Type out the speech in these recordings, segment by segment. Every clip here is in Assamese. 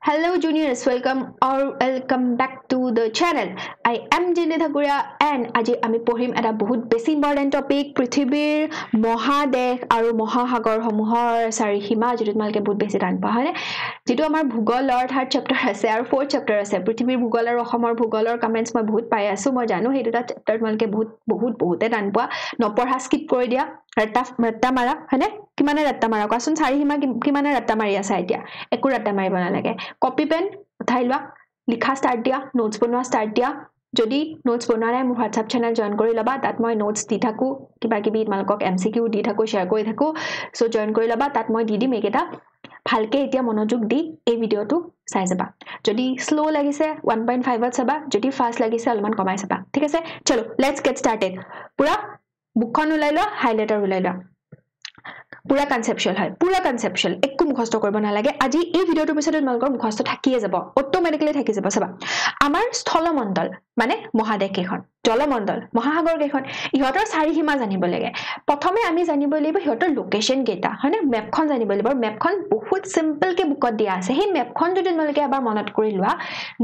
Hello juniors, welcome back to the channel. I am Jinni Thakuria and আজি আমি পঢ়িম এটা বহুত বেছি ইম্পৰ্টেন্ট টপিক পৃথিৱীৰ মহাদেশ আৰু মহাসাগৰ সমূহৰ চাৰিসীমা যেটো তোমালকে বহুত বেছি টান পোৱা হয় যেটো আমাৰ ভূগোলৰ 3rd চেপ্টাৰ আছে আৰু 4th চেপ্টাৰ আছে পৃথিৱীৰ ভূগোল আৰু অসমৰ ভূগোলৰ কমেন্টছ মই বহুত পাই আছো মই জানো এই দুটা চেপ্টাৰ তোমালকে বহুতে টান পোৱা নপঢ়া স্কিপ কৰি দিয়া ৰাত্তা মাৰা হয়নে কিমানে ৰাত্তা মাৰা কোৱাচোন চাৰিসীমা কিমানে ৰাত্তা মাৰি আছে এতিয়া একো ৰাত্তা মাৰিব নালাগে কপি পেন উঠাই লোৱা লিখা ষ্টাৰ্ট দিয়া নোটছ বনোৱা ষ্টাৰ্ট দিয়া যদি নোটছ বনোৱা নাই মোৰ WhatsApp চেনেল জয়েন কৰি লবা তাত মই নোটছ দি থাকো কিবা কিবি তোমালকক MCQ দি থাকো শেয়াৰ কৰি থাকো সো জয়েন কৰি লবা তাত মই দি দিম একেটা ভালকে এতিয়া মনোযোগ দি এই ভিডিওটো চাই যাবা যদি স্লো লাগিছে 1.5 ত চাবা যদি ফাস্ট লাগিছে অলমান কমাই চাবা ঠিক আছে চলো লেটস গেট স্টাৰ্টেড পুৰা বুকখন উলাই লোৱা হাইলাইটাৰ উলাই লোৱা পুৰা কনসেপচুয়াল একো মুখস্থ কৰিব নালাগে আজি এই ভিডিওটোৰ পিছত তোমালোকৰ মুখস্থ থাকিয়ে যাব অটোমেটিক্যালি থাকি যাব চাবা আমাৰ স্থলমণ্ডল মানে মহাদেশ কেখন জলমণ্ডল মহাসাগৰ কেখন ইহতৰ চাৰিসীমা জানিব লাগে প্ৰথমে আমি জানিব লাগিব ইহতৰ লোকেশন কেটা হয়নে মেপখন জানিব লাগিব মেপখন বহুত সিম্পল কে বুকত দিয়া আছে সেই মেপখন যদি তোমালোকে এবাৰ মনত কৰি লোৱা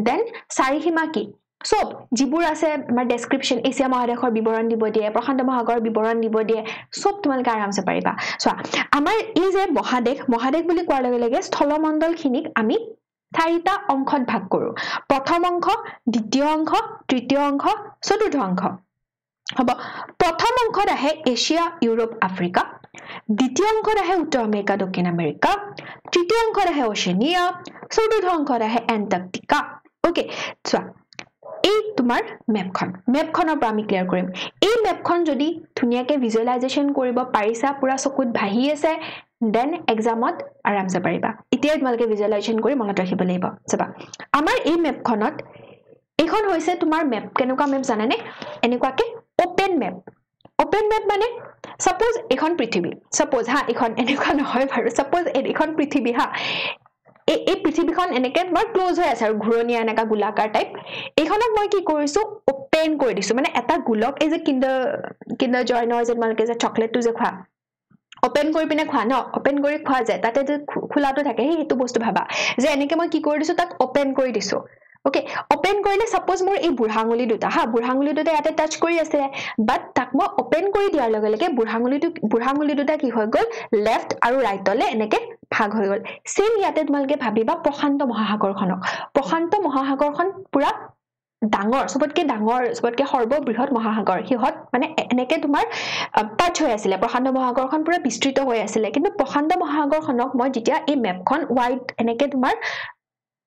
দেন চাৰিসীমা কি সব জিবুৰ আছে আমাৰ ডেসক্ৰিপশন এছিয়া মহাদেশৰ বিৱৰণ দিব দিয়ে প্ৰশান্ত মহাসাগৰৰ বিৱৰণ দিব দিয়ে সব তোমালকে আৰামছে পাৰিবা চোৱা আমাৰ এই যে মহাদেশ বুলি কোৱাৰ লগে লগে স্থলমণ্ডল খিনিক আমি চাৰিটা অংশত ভাগ কৰো প্ৰথম অংশ দ্বিতীয় অংশ তৃতীয় অংশ চতুৰ্থ অংশ হ'ব প্ৰথম অংশত আহে এছিয়া ইউৰোপ আফ্ৰিকা দ্বিতীয় অংশত আহে উত্তৰ আমেৰিকা দক্ষিণ আমেৰিকা তৃতীয় অংশত আহে ওশেনিয়া চতুৰ্থ অংশত আহে এণ্টাৰ্কটিকা ওকে চোৱা এই তোমাৰ মেপখনৰ পৰা আমি ক্লিয়াৰ কৰিম এই মেপখন যদি ধুনিয়াকে ভিজুৱেলাইজেচন কৰিব পাৰিছা পুৰা চকুত ভাহি আছে দেন এক্সামত আৰামছে পাৰিবা এতিয়া তোমালকে ভিজুৱেলাইজেচন কৰি মনত ৰাখিব লাগিব চাবা আমাৰ এই মেপখনত এখন হৈছে তোমাৰ মেপ কেনেকুৱা মেপ জানেনে এনেকুৱাকে ওপেন মেপ মানে সাপোজ এখন পৃথিৱী সাপোজ হা এখন এনেকুৱা নহয় বাৰু সাপোজ এখন পৃথিৱী হা এই পৃথিৱীখন এনেকে তোমাৰ ক্লোজ হৈ আছে আৰু ঘুৰণীয়া এনেকা গোলাকাৰ টাইপ এইখনক মই কি কৰিছো ওপেন কৰি দিছো মানে এটা গোলক এই যে কিন্ডাৰ জয়নৰ যে মালকে যে চকলেটটো যে খোৱা ওপেন কৰি পিনে খোৱা ন ওপেন কৰি খোৱা যায় তাতে যে খোলাটো থাকে সেইটো বস্তু ভাবা যে এনেকে মই কি কৰি দিছো তাক ওপেন কৰি দিছো ওকে ওপেন কৰিলে সাপোজ মোৰ এই বুঢ়াঙুলি দুটা ইয়াতে টাচ কৰি আছে বাট তাক মই ওপেন কৰি দিয়াৰ লগে লগে বুঢ়াঙুলি দুটা কি হৈ গল লেফট আৰু ৰাইটলে এনেকে ভাগ হৈ গল সেম ইয়াতে তোমালকে ভাবিবা প্ৰশান্ত মহাসাগৰখন পুৰা ডাঙৰ সবতকে সৰ্ববৃহৎ মহাসাগৰ হিহত মানে এনেকে তোমাৰ টাচ হৈ আছিল প্ৰশান্ত মহাসাগৰখন পুৰা বিস্তৃত হৈ আছিল কিন্তু প্ৰশান্ত মহাসাগৰখনক মই যেতিয়া এই মেপখন ওয়াইড এনেকে তোমাৰ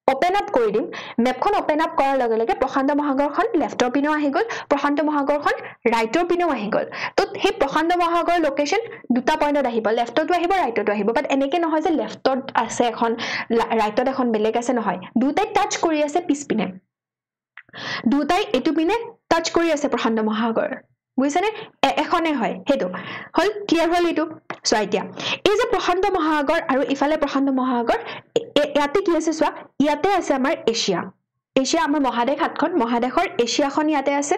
ওপেন আপ কৰি দিম মেপখন ওপেন আপ কৰাৰ লগে লগে প্ৰশান্ত মহাসাগৰখন লেফটৰ পিনেও আহি গল প্ৰশান্ত মহাসাগৰখন ৰাইটৰ পিনেও আহি গল তো সেই প্ৰশান্ত মহাসাগৰৰ লোকেশন দুটা পইণ্টত আহিব লেফটতো আহিব ৰাইটতো আহিব বাট এনেকে নহয় যে লেফটত আছে এখন ৰাইটত এখন বেলেগ আছে নহয় দুটাই টাচ কৰি আছে পিছ পিনে দুটাই এটু পিনে টাচ কৰি আছে প্ৰশান্ত মহাসাগৰ বুজিছানে এখনে হয় হেতু হল ক্লিয়াৰ হল এটু সো এতিয়া এই যে প্ৰশান্ত মহাসাগৰ আৰু ইফালে প্ৰশান্ত মহাসাগৰ ইয়াতে কি আছে চোৱা ইয়াতে আছে আমাৰ এছিয়া আমাৰ মহাদেশ হাতখন মহাদেশৰ এছিয়াখন ইয়াতে আছে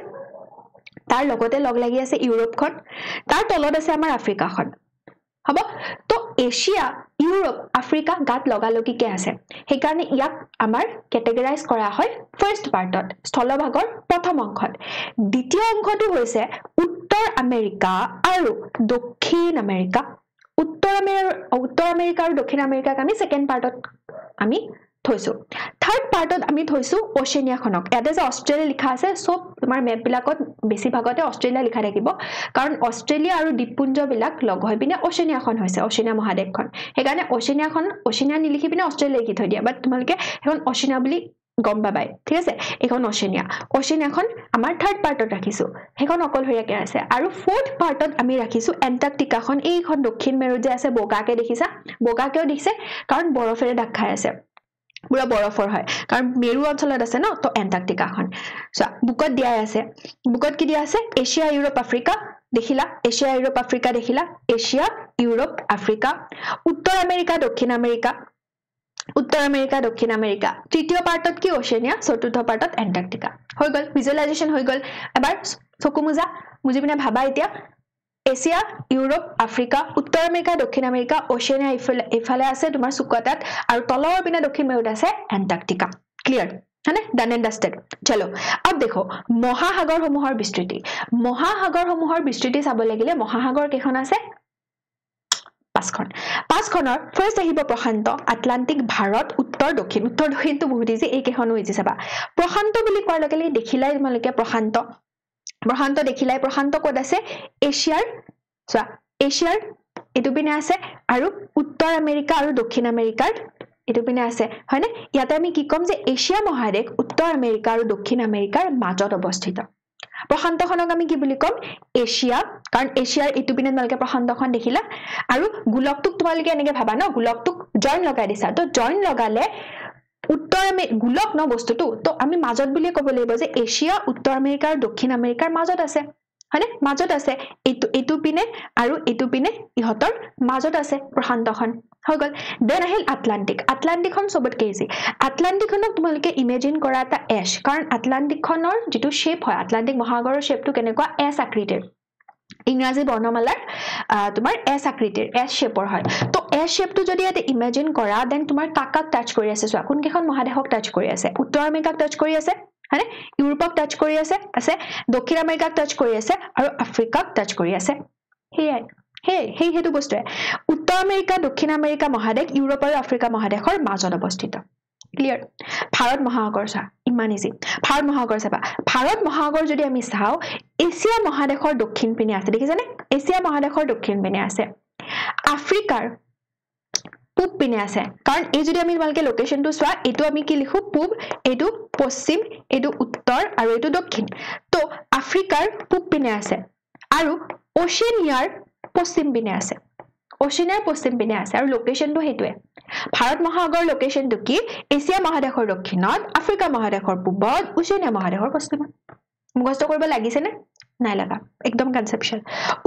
তাৰ লগতে লগ লাগি আছে ইউৰোপখন তাৰ তলত আছে আমাৰ আফ্ৰিকাখন হ'ব তো এছিয়া ইউৰোপ আফ্ৰিকা গাত লগালগিকে আছে সেই কাৰণে ইয়াক আমাৰ ক্যাটেগৰাইজ কৰা হয় ফাৰ্স্ট পাৰ্টত স্থলভাগৰ প্ৰথম অংশত দ্বিতীয় অংশটো হৈছে উত্তৰ আমেৰিকা আৰু দক্ষিণ আমেৰিকা উত্তৰ আমেৰিকা আৰু দক্ষিণ আমেৰিকাক আমি সেকেন্ড পাৰ্টত আমি থৈছো থাৰ্ড পাৰ্টত আমি থৈছো ওশেনিয়াখনক ইয়াতে যে অষ্ট্ৰেলিয়া লিখা আছে সব তোমাৰ মেপ বিলাকত বেছি ভাগতে অষ্ট্ৰেলিয়া লিখা থাকিব কাৰণ অষ্ট্ৰেলিয়া আৰু দ্বীপপুঞ্জ বিলাক লগ হৈ পিনে ওশেনিয়াখন হৈছে ওশেনিয়া মহাদেশখন সেইকাৰণে ওশেনিয়া নিলিখি পিনে অষ্ট্ৰেলিয়া লিখি থৈ দিয়া বাট তোমালকে এখন ওশেনিয়া বুলি গম পাবাই ঠিক আছে এখন ওশেনিয়াখন আমাৰ থাৰ্ড পাৰ্টত ৰাখিছো সেইখন অকলহৰীয়াকে আছে আৰু ফোৰ্থ পাৰ্টত আমি ৰাখিছো এণ্টাৰ্কটিকাখন এইখন দক্ষিণ মেৰু যে আছে বগাকে দেখিছা বগাকেও দেখিছে কাৰণ বৰফেৰে ঢাক খাই আছে পুৰা বৰফৰ হয় কাৰণ মেৰু অঞ্চলত আছে ন তো এণ্টাৰ্কটিকাখন সো বুকত দিয়া আছে বুকত কি দিয়া আছে এছিয়া ইউৰোপ আফ্ৰিকা দেখিলা এছিয়া ইউৰোপ আফ্ৰিকা দেখিলা এছিয়া ইউৰোপ আফ্ৰিকা উত্তৰ আমেৰিকা দক্ষিণ আমেৰিকা তৃতীয় পাৰ্টত কি ওশেনিয়া চতুৰ্থ পাৰ্টত এণ্টাৰ্কটিকা হৈ গল ভিজুৱেলাইজেচন হৈ গল এবাৰ চকু মুজি পিনে ভাবা এতিয়া এছিয়া ইউৰোপ আফ্ৰিকা উত্তৰ আমেৰিকা দক্ষিণ আমেৰিকা ওশেনিয়া ইফালে আছে তোমাৰ চুকটাত আৰু তলৰ পিনে দক্ষিণ মেৰুত আছে এণ্টাৰ্কটিকা ক্লিয়াৰ হয়নে ডান এণ্ড ডাষ্টেড চলো अब देखो মহাসাগৰসমূহৰ বিস্তৃতি চাব লাগিলে মহাসাগৰ কেইখন আছে পাঁচখনৰ ফাৰ্স্ট আহিব প্ৰশান্ত আটলান্টিক ভাৰত উত্তৰ দক্ষিণটো বহুত ইজি এই কেইখনো ইজি চাবা প্ৰশান্ত বুলি কোৱাৰ লগে লগে দেখিলাই তোমালোকে প্ৰশান্ত দেখিলাই প্ৰশান্ত ক'ত আছে এছিয়াৰ এটো পিনে আছে আৰু উত্তৰ আমেৰিকা আৰু দক্ষিণ আমেৰিকাৰ এটো পিনে আছে হয়নে ইয়াতে আমি কি কম যে এছিয়া মহাদেশ উত্তৰ আমেৰিকা আৰু দক্ষিণ আমেৰিকাৰ মাজত অৱস্থিত প্ৰশান্তখনক আমি কি বুলি কম এছিয়া কাৰণ এছিয়াৰ এটো পিনে তোমালোকে প্ৰশান্তখন দেখিলা আৰু গোলকটোক তোমালোকে এনেকে ভাবা ন গোলকটোক জইন লগাই দিছা তো জইন লগালে উত্তৰ গোলক ন বস্তুটো তো আমি মাজত বুলি ক'ব লাগিব যে এছিয়া উত্তৰ আমেৰিকা আৰু দক্ষিণ আমেৰিকাৰ মাজত আছে হয়নে মাজত আছে এটো পিনে আৰু এটো পিনে ইহতৰ মাজত আছে প্ৰশান্তখন হৈ গল দেন আহিল আটলান্টিকখন সবতকে ইজি আটলান্টিকখনক তোমালোকে ইমেজিন কৰা এটা এছ কাৰণ আটলান্টিকখনৰ যেটো শেপ হয় আটলান্টিক মহাসাগৰৰ শেপটো কেনেকুৱা এছ আকৃতিৰ ইংৰাজী বৰ্ণমালাৰ তোমাৰ এছ আকৃতিৰ এছ শেপৰ হয় তো এছ শেপটো যদি ইয়াতে ইমেজিন কৰা দেন তোমাৰ কাকাক টাচ কৰি আছে চোৱা কোনকেখন মহাদেশক টাচ কৰি আছে উত্তৰ আমেৰিকাক টাচ কৰি আছে হয়নে ইউৰোপক টাচ কৰি আছে দক্ষিণ আমেৰিকাক টাচ কৰি আছে আৰু আফ্ৰিকাক টাচ কৰি আছে হেতু বস্তুৱে উত্তৰ আমেৰিকা দক্ষিণ আমেৰিকা মহাদেশ ইউৰোপ আৰু আফ্ৰিকা মহাদেশৰ মাজত অৱস্থিত ক্লিয়াৰ ভাৰত মহাসাগৰ চা ইমান ইজি ভাৰত মহাসাগৰ চাবা ভাৰত মহাসাগৰ যদি আমি চাও এছিয়া মহাদেশৰ দক্ষিণ পিনে আছে দেখিছানে এছিয়া মহাদেশৰ দক্ষিণ পিনে আছে আফ্ৰিকাৰ পূব পিনে আছে কাৰণ এই যদি আমি তোমালকে লোকেশনটো চোৱা এটো আমি কি লিখো পূব এটো পশ্চিম এটো উত্তৰ আৰু এটো দক্ষিণ তো আফ্ৰিকাৰ পূব পিনে আছে আৰু ওশেনিয়াৰ পশ্চিম পিনে আছে আৰু লোকেশনটো হেতুৱে ভাৰত মহাসাগৰ লোকেশনটো কি এছিয়া মহাদেশৰ দক্ষিণত আফ্ৰিকা মহাদেশৰ পূবত ওশেনিয়া মহাদেশৰ পশ্চিমত মুখস্থ কৰিব লাগিছে নে নাই লাগা একদম কনসেপচুৱেল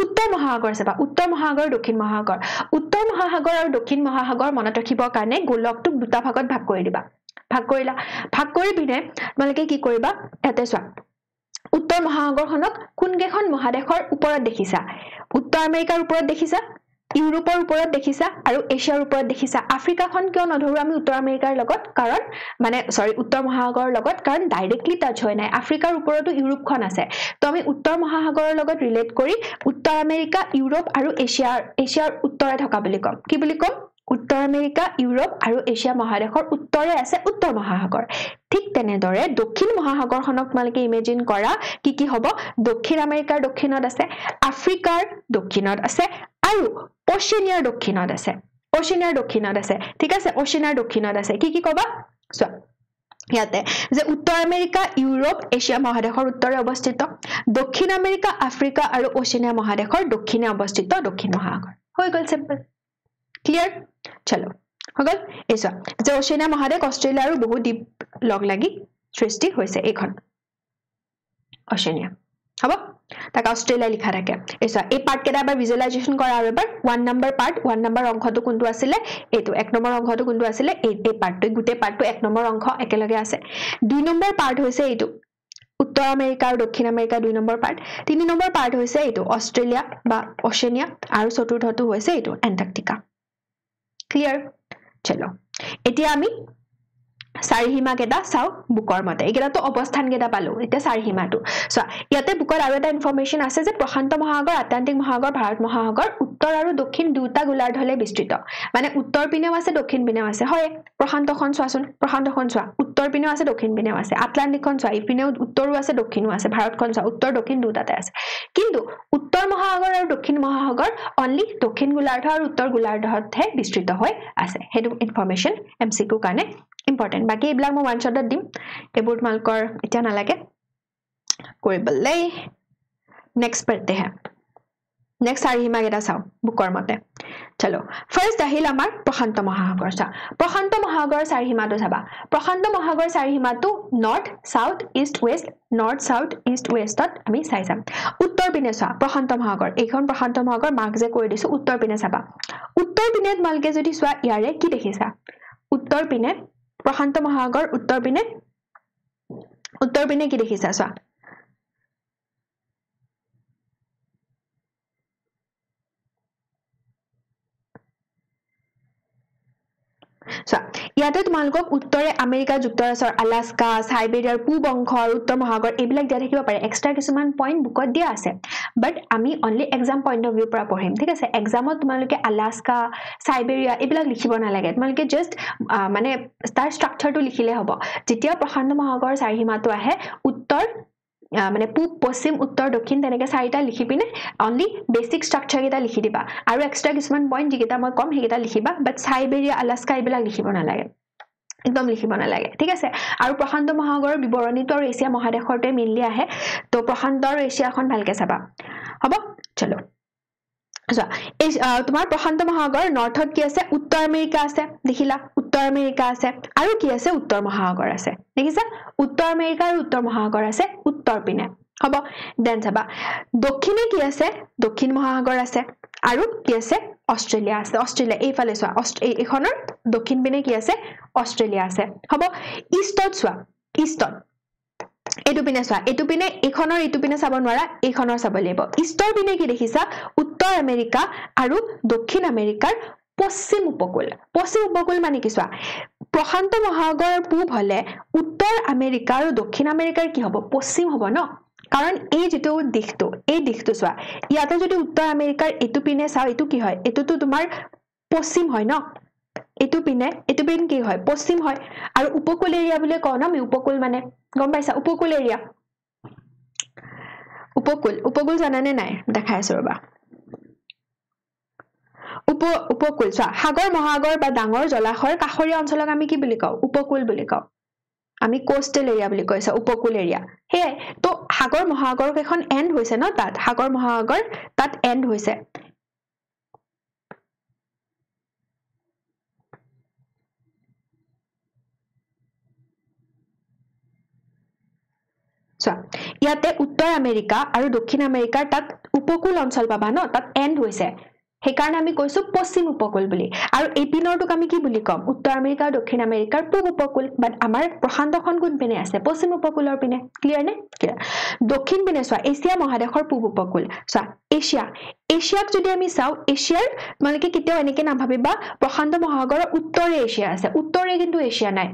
উত্তৰ মহাসাগৰ চাবা উত্তৰ মহাসাগৰ দক্ষিণ মহাসাগৰ উত্তৰ মহাসাগৰ আৰু দক্ষিণ মহাসাগৰ মনত ৰাখিবৰ কাৰণে গোলকটোক দুটা ভাগত ভাগ কৰি দিবা ভাগ কৰি পিনে তোমালোকে কি কৰিবা এতে চোৱা উত্তৰ মহাসাগৰখনক কোনকেখন মহাদেশৰ ওপৰত দেখিছা উত্তৰ আমেৰিকাৰ ওপৰত দেখিছা ইউৰোপৰ ওপৰত দেখিছা আৰু এছিয়াৰ ওপৰত দেখিছা আফ্ৰিকাখন কিয় নধৰো আমি উত্তৰ আমেৰিকাৰ লগত কাৰণ মানে উত্তৰ মহাসাগৰৰ লগত কাৰণ ডাইৰেক্টলি টাচ হয় নাই আফ্ৰিকাৰ ওপৰতো ইউৰোপখন আছে তো আমি উত্তৰ মহাসাগৰৰ লগত ৰিলেট কৰি উত্তৰ আমেৰিকা ইউৰোপ আৰু এছিয়াৰ উত্তৰে থকা বুলি কম কি বুলি কম উত্তৰ আমেৰিকা ইউৰোপ আৰু এছিয়া মহাদেশৰ উত্তৰে আছে উত্তৰ মহাসাগৰ ঠিক তেনেদৰে দক্ষিণ মহাসাগৰখনক তোমালোকে ইমেজিন কৰা কি হ'ব দক্ষিণ আমেৰিকাৰ দক্ষিণত আছে আফ্ৰিকাৰ দক্ষিণত আছে আৰু ওশেনিয়াৰ দক্ষিণত আছে ঠিক আছে ওশেনিয়াৰ দক্ষিণত আছে কি কবা চোৱা ইয়াতে যে উত্তৰ আমেৰিকা ইউৰোপ এছিয়া মহাদেশৰ উত্তৰে অৱস্থিত দক্ষিণ আমেৰিকা আফ্ৰিকা আৰু ওশেনিয়া মহাদেশৰ দক্ষিণে অৱস্থিত দক্ষিণ মহাসাগৰ হৈ গল সিম্পল ক্লিয়াৰ চলো হৈ গল এসা যে ওশেনিয়া মহাদেশ অষ্ট্ৰেলিয়া আৰু বহু দ্বীপ লগ লাগি সৃষ্টি হৈছে এইখন ওশেনিয়া হ'ব তাক অষ্ট্ৰেলিয়া লিখা থাকে এসা এই পাৰ্ট কেটা এবাৰ ভিজুৱেলাইজেচন কৰা আৰু এবাৰ 1 নম্বৰ পাৰ্ট 1 নম্বৰ অংশটো কোনটো আছিল এটো 1 নম্বৰ অংশটো কোনটো আছিল এই পাৰ্টটো গুটে পাৰ্টটো 1 নম্বৰ অংশ একেলগে আছে 2 নম্বৰ পাৰ্ট হৈছে এইটো উত্তৰ আমেৰিকা আৰু দক্ষিণ America 2 number part 3 number part হৈছে এইটো অষ্ট্ৰেলিয়া বা ওশেনিয়া আৰু চতুৰ্থটো হৈছে এইটো এণ্টাৰ্কটিকা ক্লিয়াৰ চলো এতিয়া আমি চাৰিহিমা কেটা চাও বুকৰ মতে একেটাটো অৱস্থান কেটা পালো এতিয়া চাৰিহিমাটো সো ইয়াতে বুকৰ আৰু এটা ইনফৰমেশন আছে যে প্ৰশান্ত মহাসাগৰ আটলান্টিক মহাসাগৰ ভাৰত মহাসাগৰ উত্তৰ আৰু দক্ষিণ দুটা গোলাৰ্ধলৈ বিস্তৃত মানে উত্তৰ পিনেও আছে দক্ষিণ পিনেও আছে হয় প্ৰশান্তখন চোৱা উত্তৰ পিনেও আছে দক্ষিণ পিনেও আছে আটলান্টিকখন চোৱা ইপিনেও উত্তৰো আছে দক্ষিণো আছে ভাৰতখন চোৱা উত্তৰ দক্ষিণ দুটাতে আছে কিন্তু উত্তৰ মহাসাগৰ আৰু দক্ষিণ মহাসাগৰ অনলি দক্ষিণ গোলাৰ্ধ আৰু উত্তৰ গোলাৰ্ধতহে বিস্তৃত হৈ আছে হেতু ইনফৰমেশন এমসিকিউ কাৰণে important বাকি এইবিলাক মই ওয়ান শটত দিম এবোৰ তোমালকৰ এতিয়া নালাগে কৰিবলে নেক্সট পঢ়তে हैं নেক্সট চাৰিহিমা কেটা চাও বুকৰ মতে চলো ফাৰ্স্ট আহিল আমাৰ প্ৰশান্ত মহাসাগৰ প্ৰশান্ত মহাসাগৰ চাৰিহিমাটো চাবা প্ৰশান্ত মহাসাগৰ চাৰিহিমাটো নৰ্থ সাউথ ইষ্ট ওয়েষ্টত আমি চাই যাম উত্তৰ পিনে চোৱা প্ৰশান্ত মহাসাগৰ এইখন প্ৰশান্ত মহাসাগৰ মাৰ্ক যে কৰি দিছো উত্তৰ পিনে চাবা উত্তৰ পিনে তোমালকে যদি চোৱা ইয়াৰে কি দেখিছা উত্তৰ পিনে প্ৰশান্ত মহাসাগৰ উত্তৰ পিনে কি দেখিছা চোৱা ইয়াতে তোমালোকক উত্তৰে আমেৰিকা যুক্তৰাষ্ট্ৰৰ আলাস্কা সাইবেৰিয়াৰ পূব অংশ আৰু উত্তৰ মহাসাগৰ এইবিলাক দিয়া থাকিব পাৰে এক্সট্ৰা কিছুমান পইণ্ট বুকত দিয়া আছে বাট আমি only exam point of view পৰা পঢ়িম ঠিক আছে এক্সামত তোমালোকে আলাস্কা সাইবেৰিয়া এইবিলাক লিখিব নালাগে তোমালোকে জাস্ট মানে তাৰ ষ্ট্ৰাকচাৰটো লিখিলে হ'ব যেতিয়া প্ৰশান্ত মহাসাগৰৰ চাৰিসীমাটো আহে উত্তৰ মানে পূব পশ্চিম উত্তৰ দক্ষিণ তেনেকে চাৰিটা লিখি পিনে অনলি বেসিক ষ্ট্ৰাকচাৰ কেইটা লিখি দিবা আৰু এক্সট্ৰা কিছুমান পইণ্ট যিকেইটা মই কম সেইকেইটা লিখিবা বাট সাইবেৰিয়া আলাস্কা এইবিলাক লিখিব নালাগে একদম লিখিব নালাগে ঠিক আছে আৰু প্ৰশান্ত মহাসাগৰৰ বিৱৰণীটো আৰু এছিয়া মহাদেশৰতে মিলি আহে তো প্ৰশান্ত আৰু এছিয়াখন ভালকে চাবা হ'ব চলো আচ্ছা এই তোমাৰ প্ৰশান্ত মহাসাগৰ নৰ্থত কি আছে উত্তৰ আমেৰিকা আছে দেখিলা উত্তৰ আমেৰিকা আছে আৰু কি আছে উত্তৰ মহাসাগৰ আছে দেখিছা উত্তৰ আমেৰিকা আৰু উত্তৰ মহাসাগৰ আছে উত্তৰ পিনে হ'ব দেন চাবা দক্ষিণে কি আছে দক্ষিণ মহাসাগৰ আছে আৰু কি আছে অষ্ট্ৰেলিয়া আছে অষ্ট্ৰেলিয়া এইফালে চোৱা এইখনৰ দক্ষিণ পিনে কি আছে অষ্ট্ৰেলিয়া আছে হ'ব ইষ্টত চোৱা ইষ্টত এটু পিনে চোৱা এটু পিনে এইখনৰ এটু পিনে চাব নোৱাৰা এইখনৰ চাব লাগিব ইষ্টৰ পিনে কি দেখিছা উত্তৰ আমেৰিকা আৰু দক্ষিণ আমেৰিকাৰ পশ্চিম উপকূল মানে কি চোৱা প্ৰশান্ত মহাসাগৰৰ পূব হলে উত্তৰ আমেৰিকা আৰু দক্ষিণ আমেৰিকাৰ কি হ'ব পশ্চিম হ'ব ন কাৰণ এই যেটো দিশটো চোৱা ইয়াতে যদি উত্তৰ আমেৰিকাৰ এটু পিনে চাও এটু কি হয় এটুটো তোমাৰ পশ্চিম হয় ন এটু পিন কি হয় পশ্চিম হয় আৰু উপকূল এৰিয়া বুলি কও না আমি উপকূল মানে গম পাইছা উপকূল এৰিয়া উপকূল জানানে নাই দেখাই আছো ৰবা উপকূল চোৱা সাগৰ মহাসাগৰ বা ডাঙৰ জলাশয়ৰ কাষৰীয়া অঞ্চলক আমি কি বুলি কও উপকূল বুলি কও আমি কোস্টেল এৰিয়া বুলি কৈছা উপকূল এৰিয়া হে তো সাগৰ মহাসাগৰ কেখন এন্ড হৈছে ন তাত সাগৰ মহাসাগৰ তাত এন্ড হৈছে ইয়াতে উত্তৰ আমেৰিকা আৰু দক্ষিণ আমেৰিকাৰ তাত উপকূল অঞ্চল পাবা ন তাত এন্ড হৈছে হেকাৰণে আমি কৈছো পশ্চিম উপকূল বুলি আৰু এপিনৰটোক আমি কি বুলি কম উত্তৰ আমেৰিকা আৰু দক্ষিণ আমেৰিকাৰ পূব উপকূল বাট আমাৰ প্ৰশান্তখন কোন পিনে আছে পশ্চিম উপকূলৰ পিনে ক্লিয়াৰ নে ক্লিয়াৰ দক্ষিণ পিনে চোৱা এছিয়া মহাদেশৰ পূব উপকূল চোৱা এছিয়াক যদি আমি চাও এছিয়াৰ মানেকে কেতিয়াও এনেকে নাভাবিবা প্ৰশান্ত মহাসাগৰৰ উত্তৰে এছিয়া আছে উত্তৰে কিন্তু এছিয়া নাই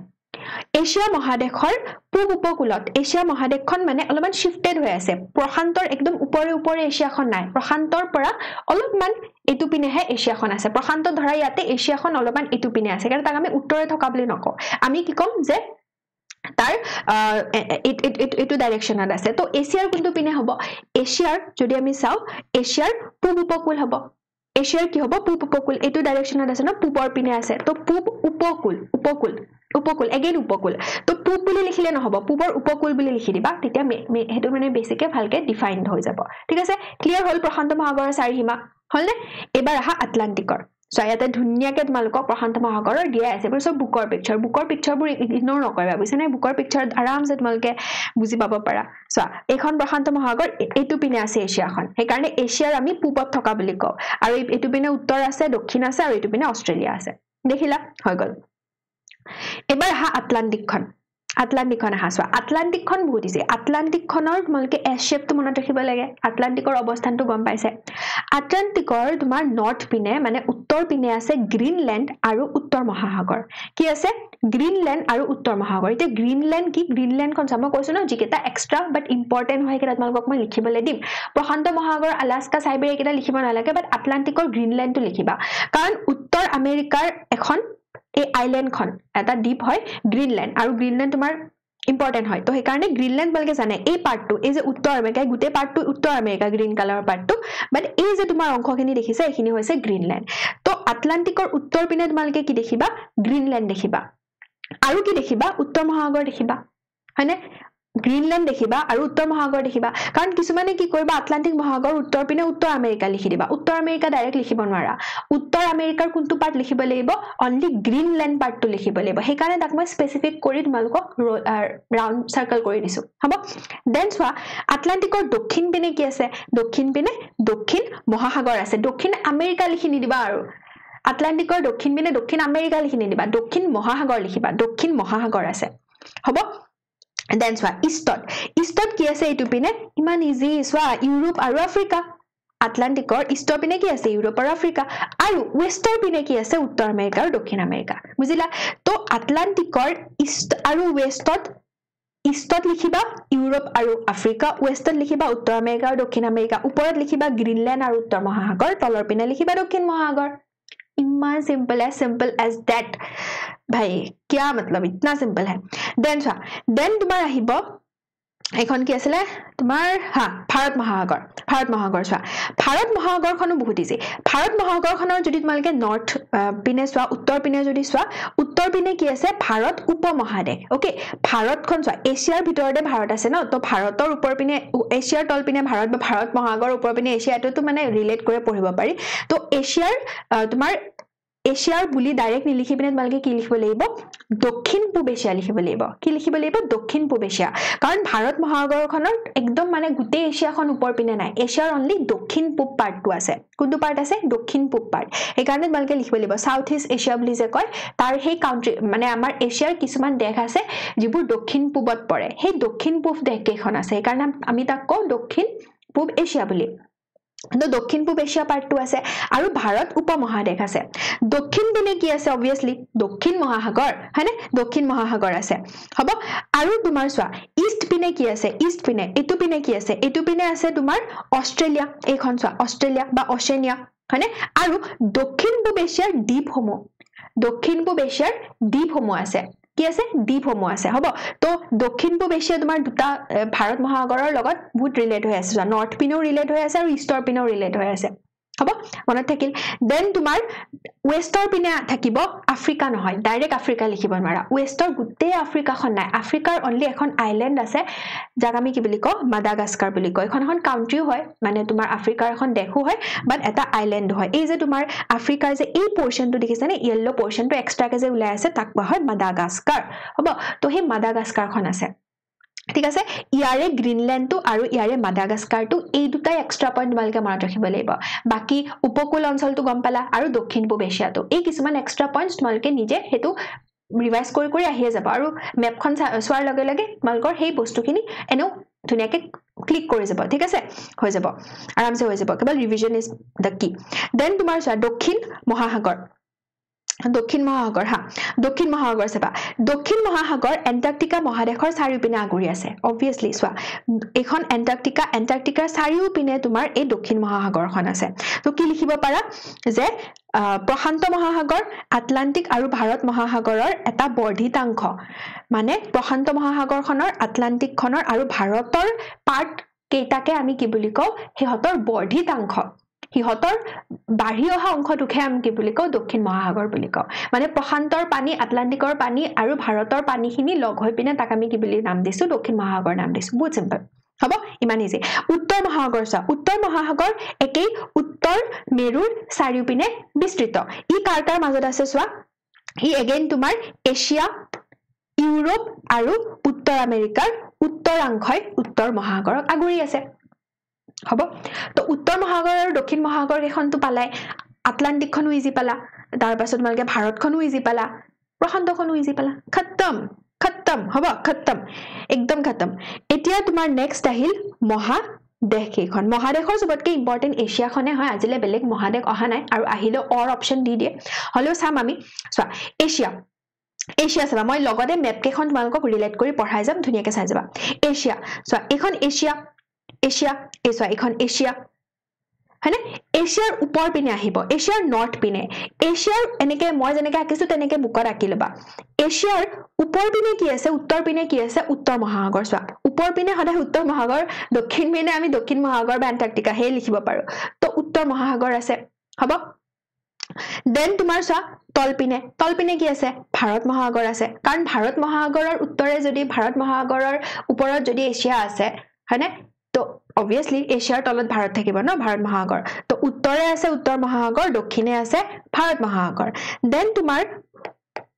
এছিয়া মহাদেশৰ পূব উপকূলত এছিয়া মহাদেশখন মানে অলপমান শিফটেড হৈ আছে প্ৰশান্তৰ একদম ওপৰে এছিয়াখন নাই প্ৰশান্তৰ পৰা অলপমান এটু পিনেহে এছিয়াখন আছে প্ৰশান্ত ধৰা ইয়াতে এছিয়াখন অলপমান এটু পিনে আছে কাৰণ তাক আমি উত্তৰে থকা বুলি নকও আমি কি কম যে তাৰ এটু ডাইৰেকশনত আছে তো এছিয়াৰ কোনটো পিনে হ'ব এছিয়াৰ যদি আমি চাও এছিয়াৰ পূব উপকূল হ'ব এছিয়াৰ কি হ'ব পূব উপকূল এটু ডাইৰেকশনত আছে ন পূবৰ পিনে আছে তো পূব উপকূল এগেইন উপকূল তো পূব বুলি লিখিলে নহব পূবৰ উপকূল বুলি লিখি দিবা তেতিয়া হেতু মানে বেছিকে ভালকে ডিফাইন্ড হৈ যাব ঠিক আছে ক্লিয়াৰ হল প্ৰশান্ত মহাসাগৰৰ চাৰিসীমা হলনে এবাৰ আহা আটলান্টিকৰ সো ইয়াতে ধুনিয়াকে তোমালোকক প্ৰশান্ত মহাসাগৰৰ দিয়া আছে বুজিছো বুকৰ পিকচাৰবোৰ ইগনোৰ নকৰিবা বুজিছানে বুকৰ পিকচাৰ আৰামছে তোমালোকে বুজি পাব পাৰা সো এখন প্ৰশান্ত মহাসাগৰ এটু পিনে আছে এছিয়াখন হেকাৰণে এছিয়াৰ আমি পূবত থকা বুলি কও আৰু এটু পিনে উত্তৰ আছে দক্ষিণ আছে আৰু এটু পিনে অষ্ট্ৰেলিয়া আছে দেখিলা হৈ গল এবাৰ হা আটলান্টিকখন আহা চোৱা আটলান্টিকখন বহুত ইজি আটলান্টিকখনৰ তোমালোকে এছ শেপটো মনত ৰাখিব লাগে আটলান্টিকৰ অৱস্থানটো গম পাইছে আটলান্টিকৰ তোমাৰ নৰ্থ পিনে মানে উত্তৰ পিনে আছে গ্ৰীনলেণ্ড আৰু উত্তৰ মহাসাগৰ কি আছে গ্ৰীনলেণ্ড আৰু উত্তৰ মহাসাগৰ এতিয়া গ্ৰীনলেণ্ড কি গ্ৰীনলেণ্ডখন মই কৈছো ন যিকেইটা এক্সট্ৰা বাট ইম্পৰ্টেন্ট হয় কেইটা তোমালোকক মই লিখিবলৈ দিম প্ৰশান্ত মহাসাগৰ আলাস্কা সাইবেৰিয়া কেইটা লিখিব নালাগে বাট আটলান্টিকৰ গ্ৰীনলেণ্ডটো লিখিবা কাৰণ উত্তৰ আমেৰিকাৰ এখন এই আইল্যান্ডখন এটা দ্বীপ হয় গ্ৰীনলেণ্ড আৰু গ্ৰীনলেণ্ড তোমাৰ ইম্পৰ্টেন্ট হয় তো হেকাৰণে গ্ৰীনলেণ্ড বলকে জানে এই পাৰ্টটো এই যে উত্তৰ আমেৰিকা গুটে পাৰ্টটো উত্তৰ আমেৰিকা গ্ৰীন কালাৰৰ পাৰ্টটো বাট এই যে তোমাৰ অংশখিনি দেখিছে এখিনি হৈছে গ্ৰীনলেণ্ড তো আটলান্টিকৰ উত্তৰ পিনে তোমালকে কি দেখিবা গ্ৰীনলেণ্ড দেখিবা আৰু কি দেখিবা উত্তৰ মহাসাগৰ দেখিবা হয়নে গ্ৰীনলেণ্ড দেখিবা আৰু উত্তৰ মহাসাগৰ দেখিবা কাৰণ কিছুমানে কি কৰিবা আটলান্টিক মহাসাগৰ উত্তৰ পিনে উত্তৰ আমেৰিকা লিখি দিবা উত্তৰ আমেৰিকা ডাইৰেক্ট লিখিব নোৱাৰা উত্তৰ আমেৰিকাৰ কোনটো পাৰ্ট লিখিব লাগিব অনলি গ্ৰীনলেণ্ড পাৰ্টটো লিখিব লাগিব হেকাৰণে তাক মই স্পেসিফিক কৰি তোমালোকক ৰাউন্ড সাৰ্কেল কৰি দিছো হ'ব দেন চোৱা আটলান্টিকৰ দক্ষিণ পিনে কি আছে দক্ষিণ পিনে দক্ষিণ মহাসাগৰ আছে দক্ষিণ আমেৰিকা লিখি নিদিবা আৰু আটলান্টিকৰ দক্ষিণ পিনে দক্ষিণ আমেৰিকা লিখি নিদিবা দক্ষিণ মহাসাগৰ লিখিবা দক্ষিণ মহাসাগৰ আছে হ'ব দেন চোৱা ইষ্টত কি আছে এইটো পিনে ইমান ইজি চোৱা ইউৰোপ আৰু আফ্ৰিকা আটলান্টিকৰ ইষ্টৰ পিনে কি আছে ইউৰোপ আৰু আফ্ৰিকা আৰু ওয়েষ্টৰ পিনে কি আছে উত্তৰ আমেৰিকা আৰু দক্ষিণ আমেৰিকা বুজিলা তো আটলান্টিকৰ ইষ্ট আৰু ওয়েষ্টত ইষ্টত লিখিবা ইউৰোপ আৰু আফ্ৰিকা ওয়েষ্টত লিখিবা উত্তৰ আমেৰিকা আৰু দক্ষিণ আমেৰিকা ওপৰত লিখিবা গ্ৰীনল্যান্ড আৰু উত্তৰ মহাসাগৰ তলৰ পিনে লিখিবা দক্ষিণ মহাসাগৰ इतना simple as that भाई क्या मतलब इतना सिंपल है then तुम्हार আহিব এখন কি আছিল তোমাৰ ভাৰত মহাসাগৰ চোৱা ভাৰত মহাসাগৰখনো বহুত ইজি ভাৰত মহাসাগৰখনৰ যদি তোমালকে নৰ্থ পিনে চোৱা উত্তৰ পিনে যদি চোৱা উত্তৰ পিনে কি আছে ভাৰত উপমহাদেশ ওকে ভাৰতখন চোৱা এছিয়াৰ ভিতৰতে ভাৰত আছে ন তো ভাৰতৰ ওপৰ পিনে এছিয়াৰ তল পিনে ভাৰত বা ভাৰত মহাসাগৰৰ ওপৰ পিনে এছিয়াটো মানে ৰিলেট কৰি পঢ়িব পাৰি তো এছিয়াৰ তোমাৰ এছিয়াৰ বুলি ডাইৰেক্ট নিলিখি পিনে তোমালকে কি লিখিব লাগিব দক্ষিণ পূব এছিয়া লিখিব লাগিব কি লিখিব লাগিব দক্ষিণ পূব এছিয়া কাৰণ ভাৰত মহাসাগৰখনৰ একদম মানে গুটে এছিয়াখন ওপৰ পিনে নাই এছিয়াৰ অনলি দক্ষিণ পূব পাৰ্টটো আছে কোনটো পাৰ্ট আছে দক্ষিণ পূব পাৰ্ট এই কাৰণে তোমালকে লিখিব লাগিব সাউথ ইষ্ট এছিয়া বুলি যে কয় তাৰ সেই কাউন্ট্ৰি মানে আমাৰ এছিয়াৰ কিছুমান দেশ আছে যিবোৰ দক্ষিণ পূবত পৰে সেই দক্ষিণ পূব দেশ কেইখন আছে এই কাৰণে আমি তাক কওঁ দক্ষিণ পূব এছিয়া বুলি তো দক্ষিণ পূব এছিয়া পাৰ্টটো আছে আৰু ভাৰত উপমহাদেশ আছে দক্ষিণ পিনে কি আছে অবভিয়াসলি দক্ষিণ মহাসাগৰ হয়নে দক্ষিণ মহাসাগৰ আছে হ'ব আৰু তোমাৰ চোৱা ইষ্ট পিনে কি আছে ইষ্ট পিনে এটু পিনে কি আছে এটু পিনে আছে তোমাৰ অষ্ট্ৰেলিয়া এইখন চোৱা অষ্ট্ৰেলিয়া বা অশেনিয়া হয়নে আৰু দক্ষিণ পূব এছিয়াৰ দ্বীপসমূহ আছে কি আছে দ্বীপসমূহ আছে হ'ব তো দক্ষিণ পূব এছিয়া তোমাৰ দুটা ভাৰত মহাসাগৰৰ লগত বহুত ৰিলেট হৈ আছে নৰ্থ পিনেও ৰিলেট হৈ আছে আৰু ইষ্টৰ পিনেও ৰিলেট হৈ আছে হ'ব মনত থাকিল দেন তোমাৰ ওয়েষ্টৰ পিনে থাকিব আফ্ৰিকা নহয় ডাইৰেক্ট আফ্ৰিকা লিখিব নোৱাৰা ওয়েষ্টৰ গুটে আফ্ৰিকাখন নাই আফ্ৰিকাৰ অনলি এখন আইল্যান্ড আছে যাক আমি কি বুলি কওঁ মাদাগাস্কাৰ বুলি কয় এখন কাউন্ট্ৰিও হয় মানে তোমাৰ আফ্ৰিকাৰ এখন দেশো হয় বাট এটা আইল্যান্ড হয় এই যে তোমাৰ আফ্ৰিকাৰ যে এই পোৰশনটো দেখিছানে ইয়েলো পোৰশনটো এক্সট্ৰাকে যে ওলাই আছে তাক কোৱা হয় মাদাগাস্কাৰ হ'ব তো সেই মাদাগাস্কাৰখন আছে ঠিক আছে ইয়াৰে গ্ৰীনল্যান্ডটো আৰু ইয়াৰে মাদাগাস্কাৰটো এই দুটাই এক্সট্ৰা পইণ্ট তোমালকে মনত ৰাখিব লাগিব বাকি উপকূল অঞ্চলটো গম পালা আৰু দক্ষিণ পূব এছিয়াটো এই কিছুমান এক্সট্ৰা পইণ্টস তোমালকে নিজে হেতু ৰিভাইজ কৰি আহিয়ে যাব আৰু মেপখন চোৱাৰ লগে লগে তোমালকৰ সেই বস্তুখিনি এনেও ধুনিয়াকে ক্লিক কৰি যাব ঠিক আছে হৈ যাব আৰামছে হৈ যাব কেৱল ৰিভিজন ইজ দ্য কি দেন তোমাৰ চোৱা দক্ষিণ মহাসাগৰ চাবা দক্ষিণ মহাসাগৰ এন্টাৰ্কটিকা মহাদেশৰ চাৰিওপিনে আগুৰি আছে অবভিয়াসলি চোৱা এখন এন্টাৰ্কটিকাৰ চাৰিওপিনে তোমাৰ এই দক্ষিণ মহাসাগৰখন আছে তো কি লিখিব পাৰা যে প্ৰশান্ত মহাসাগৰ আটলান্টিক আৰু ভাৰত মহাসাগৰৰ এটা বৰ্ধিতাংশ মানে প্ৰশান্ত মহাসাগৰখনৰ আটলান্টিকখনৰ আৰু ভাৰতৰ পাৰ্ট কেইটাকে আমি কি বুলি কওঁ হেহতৰ বৰ্ধিতাংশ হিহতৰ বাঢ়ি অহা অংশটোকে আমি কি বুলি কওঁ দক্ষিণ মহাসাগৰ বুলি কওঁ মানে প্ৰশান্তৰ পানী আটলান্টিকৰ পানী আৰু ভাৰতৰ পানীখিনি লগ হৈ পিনে তাক আমি কি বুলি নাম দিছো দক্ষিণ মহাসাগৰ নাম দিছো বহুত সিম্পল হ'ব ইমান ইজি উত্তৰ মহাসাগৰ একেই উত্তৰ মেৰুৰ চাৰিওপিনে বিস্তৃত ই কাৰ মাজত আছে চোৱা ই এগেইন তোমাৰ এছিয়া ইউৰোপ আৰু উত্তৰ আমেৰিকাৰ উত্তৰাংশই উত্তৰ মহাসাগৰক আগুৰি আছে হ'ব তো উত্তৰ মহাসাগৰ আৰু দক্ষিণ মহাসাগৰ কেখনটো পালাই আটলান্টিকখনো ইজি পালা তাৰ পাছত তোমালকে ভাৰতখনো ইজি পালা প্ৰশান্তখনো ইজি পালা খতম হ'ব খতম একদম খতম এতিয়া তোমাৰ নেক্সট আহিল মহাদেশ কেইখন মহাদেশৰ সবতকে ইম্পৰ্টেন্ট এছিয়াখনে হয় আজিলে বেলেগ মহাদেশ অহা নাই আৰু আহিলে অৰ অপচন দি দিয়ে হলেও চাম আমি চোৱা এছিয়া চাবা মই লগতে মেপ কেখন তোমালকক ৰিলেট কৰি পঢ়াই যাম ধুনিয়াকে চাই যাবা এছিয়া চোৱা এখন এছিয়া এখন এছিয়া হয়নে এছিয়াৰ ওপৰ পিনে আহিব এছিয়াৰ নৰ্থ পিনে এছিয়াৰ এনেকে মই যেনেকে আঁকিছো তেনেকে বুকত আঁকি লবা এছিয়াৰ ওপৰ পিনে কি আছে উত্তৰ পিনে কি আছে উত্তৰ মহাসাগৰ চোৱা ওপৰ পিনে সদায় উত্তৰ মহাসাগৰ দক্ষিণ পিনে আমি দক্ষিণ মহাসাগৰ বা এণ্টাৰ্কটিকা হে লিখিব পাৰো তো উত্তৰ মহাসাগৰ আছে হ'ব দেন তোমাৰ চোৱা তলপিনে কি আছে ভাৰত মহাসাগৰ আছে কাৰণ ভাৰত মহাসাগৰৰ উত্তৰে যদি ভাৰত মহাসাগৰৰ ওপৰত যদি এছিয়া আছে হয়নে তো obviously এছিয়াৰ তলত ভাৰত থাকিব ন ভাৰত মহাসাগৰ তো উত্তৰে আছে উত্তৰ মহাসাগৰ দক্ষিণে আছে ভাৰত মহাসাগৰ দেন তোমাৰ